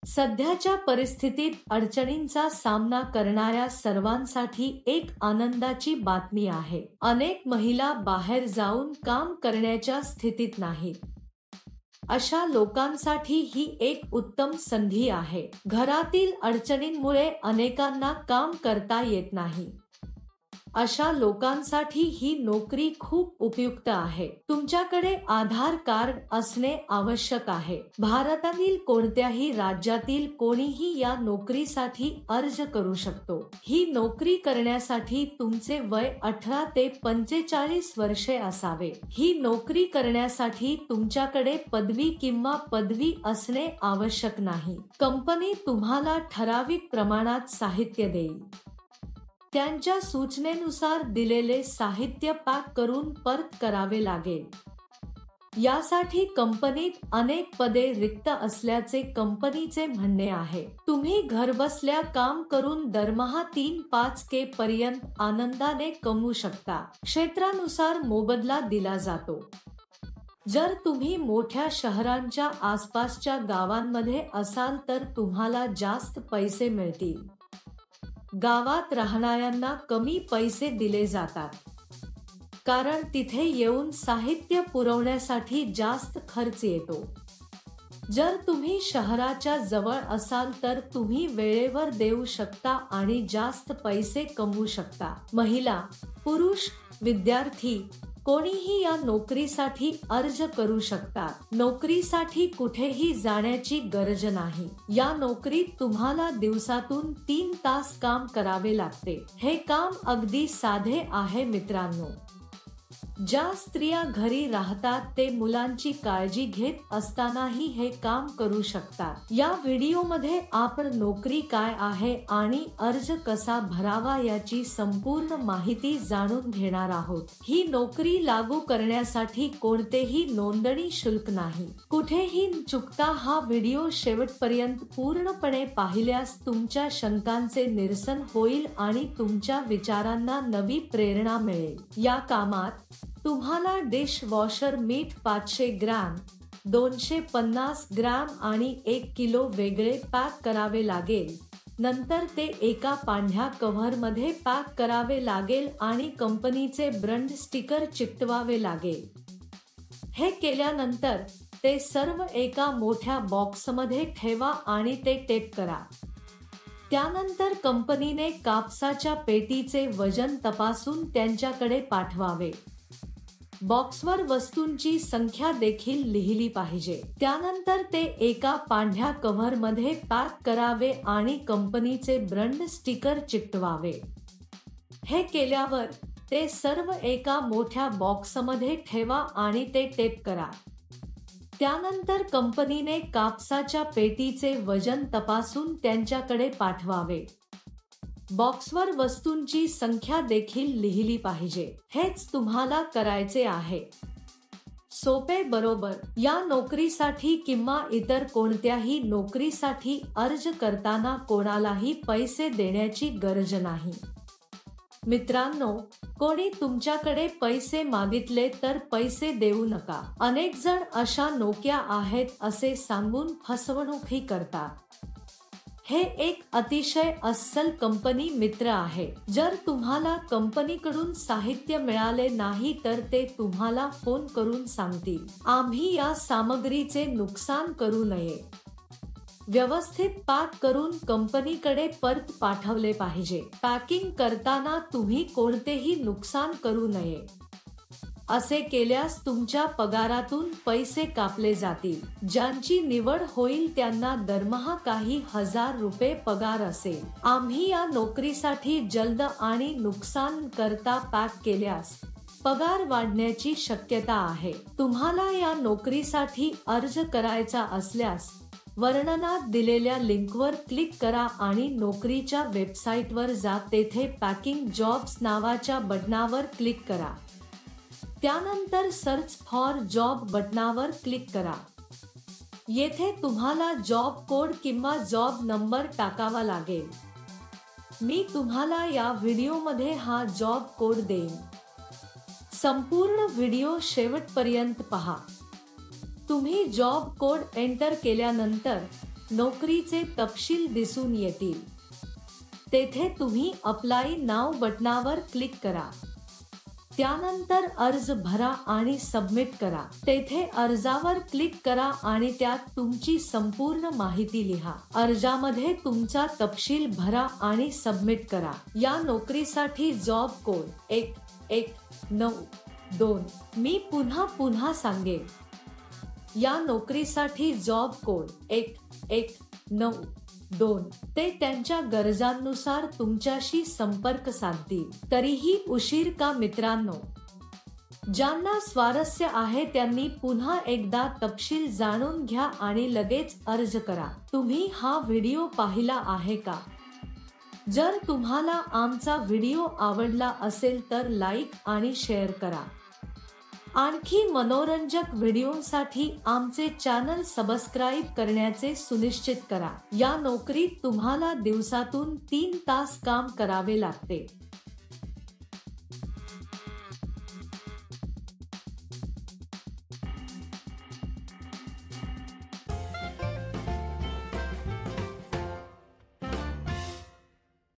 सध्याच्या परिस्थितीत अडचणींचा सामना करणाऱ्या सर्वांसाठी एक आनंदाची बातमी आहे. अनेक महिला बाहेर जाऊन काम करण्याच्या स्थितीत नाहीत. अशा लोकांसाठी ही एक उत्तम संधी आहे. घरातील अडचणींमुळे अनेकांना काम करता येत नाही. अशा लोकांसाठी ही नोकरी खूप उपयुक्त आहे. तुमच्याकडे आधार कार्ड असणे आवश्यक आहे. भारतातील कोणत्याही राज्यातील कोणीही या नोकरीसाठी अर्ज करू शकतो. ही नोकरी करण्यासाठी तुमचे वय 18 ते 45 वर्षे असावे. ही नोकरी करण्यासाठी तुमच्याकडे पदवी किंवा पदवी असणे आवश्यक नाही. कंपनी तुम्हाला ठराविक प्रमाणात साहित्य देईल. त्यांच्या सूचनेनुसार दिलेले साहित्य पॅक करून परत करावे लागेल. यासाठी कंपनीत अनेक पदे रिक्त असल्याचे कंपनीचे म्हणणे आहे. तुम्ही घरबसल्या काम करून दरमहा 3-5K पर्यंत आनंदाने कमवू शकता. क्षेत्रानुसार मोबदला दिला जातो. जर तुम्ही मोठ्या शहरांच्या आसपासच्या गावांमध्ये असाल तर तुम्हाला जास्त पैसे मिळतील. गावात राहणाऱ्यांना कमी पैसे दिले जातात, कारण तिथे येऊन साहित्य पुरवण्यासाठी जास्त खर्च येतो. जर तुम्ही शहराच्या जवळ असाल तर तुम्ही वेळेवर देऊ शकता आणि जास्त पैसे कमवू शकता. महिला, पुरुष, विद्यार्थी कोणीही या नोकरीसाठी अर्ज करू शकतात. नोकरीसाठी कुठेही जाण्याची गरज नाही. या नोकरीत तुम्हाला दिवसातून 3 तास काम करावे लागते. हे काम अगदी साधे आहे मित्रांनो. ज्या स्त्रिया घरी राहतात ते मुलांची काळजी घेत असतानाही हे काम करू शकतात. या व्हिडिओमध्ये आपण नोकरी काय आहे आणि अर्ज कसा भरावा याची संपूर्ण माहिती जाणून घेणार आहोत. ही नोकरी लागू करण्यासाठी कोणतेही नोंदणी शुल्क नाही. कुठेही न चुकता हा व्हिडिओ शेवटपर्यंत पूर्णपणे पाहिल्यास तुमच्या शंकांचे निरसन होईल आणि तुमच्या विचारांना नवी प्रेरणा मिळेल. या कामात तुम्हाला डिशवॉशर मीठ 500 ग्रॅम, 250 ग्रॅम आणि 1 किलो वेगळे पॅक करावे लागेल. नंतर ते एका पांढऱ्या कव्हरमध्ये पॅक करावे लागेल आणि कंपनीचे ब्रँड स्टिकर चिकटवावे लागेल. हे केल्यानंतर ते सर्व एका मोठ्या बॉक्समध्ये ठेवा आणि ते टेप करा. त्यानंतर कंपनीने कापसाच्या पेटीचे वजन तपासून त्यांच्याकडे पाठवावे. बॉक्सवर वस्तूंची संख्या देखील लिहिली पाहिजे. त्यानंतर ते एका पांढऱ्या कव्हरमध्ये पॅक करावे आणि कंपनीचे ब्रँड स्टिकर चिकटवावे. हे केल्यावर ते सर्व एका मोठ्या बॉक्समध्ये ठेवा आणि ते टेप करा. त्यानंतर कंपनीने कापसाच्या पेटीचे वजन तपासून त्यांच्याकडे पाठवावे. बॉक्सवर वस्तूंची संख्या देखील लिहिली पाहिजे. हेच तुम्हाला करायचे आहे. सोपे बरोबर? या नोकरीसाठी किंवा इतर कोणत्याही नोकरीसाठी अर्ज करताना कोणालाही पैसे देण्याची गरज नाही. मित्रांनो, कोणी तुमच्याकडे पैसे मागितले तर पैसे देऊ नका. अनेक जण अशा नोकऱ्या आहेत असे सांगून फसवणूकही करतात. हे एक अतिशय अस्सल कंपनी मित्र आहे. जर तुम्हाला कंपनीकडून साहित्य मिळाले नाही तर ते तुम्हाला फोन करून सांगतील. आम्ही या सामग्रीचे नुकसान करू नये. व्यवस्थित पॅक करून कंपनीकडे परत पाठवले पाहिजे. पॅकिंग करताना तुम्ही कोणतेही नुकसान करू नये. असे केल्यास तुमच्या पगारातून पैसे कापले जातील. ज्यांची निवड होईल त्यांना दरमहा काही हजार रुपये पगार असेल. आम्ही या नोकरीसाठी जलद आणि नुकसान करता पॅक केल्यास पगार वाढण्याची शक्यता आहे. तुम्हाला या नोकरीसाठी अर्ज करायचा असल्यास वर्णनात दिलेल्या लिंकवर क्लिक करा आणि नोकरीच्या वेबसाईटवर जा. तेथे पॅकिंग जॉब्स नावाच्या बटनावर क्लिक करा. त्यानंतर सर्च फॉर जॉब बटनावर क्लिक करा. येथे तुम्हाला जॉब कोड किंवा जॉब नंबर टाकावा लागेल. मी तुम्हाला या व्हिडिओमध्ये हा जॉब कोड देईन. संपूर्ण व्हिडिओ शेवटपर्यंत पहा. तुम्ही जॉब कोड एंटर केल्यानंतर नोकरीचे तपशील दिसून येतील. तेथे तुम्ही अप्लाय नाव बटनावर क्लिक करा. त्यानंतर अर्ज भरा आणि सबमिट करा. तेथे अर्जावर क्लिक करा आणि त्यात तुमची संपूर्ण माहिती लिहा. अर्जामध्ये तुमचा तपशील भरा आणि सबमिट करा. या नोकरीसाठी जॉब कोड 1192. मी पुन्हा सांगेन. या नोकरीसाठी जॉब कोड 1192. ते त्यांच्या गरजांनुसार तुमच्याशी संपर्क साधतील. तरीही उशीर का मित्रांनो? ज्यांना स्वारस्य आहे त्यांनी पुन्हा एकदा तपशील जाणून घ्या आणि लगेच अर्ज करा. तुम्ही हा व्हिडिओ पाहिला आहे का? जर तुम्हाला आमचा व्हिडिओ आवडला असेल तर लाईक आणि शेअर करा. आणखी मनोरंजक व्हिडिओसाठी आमचे चॅनल सबस्क्राईब करण्याचे सुनिश्चित करा. या नोकरीत तुम्हाला दिवसातून 3 तास काम करावे लागते.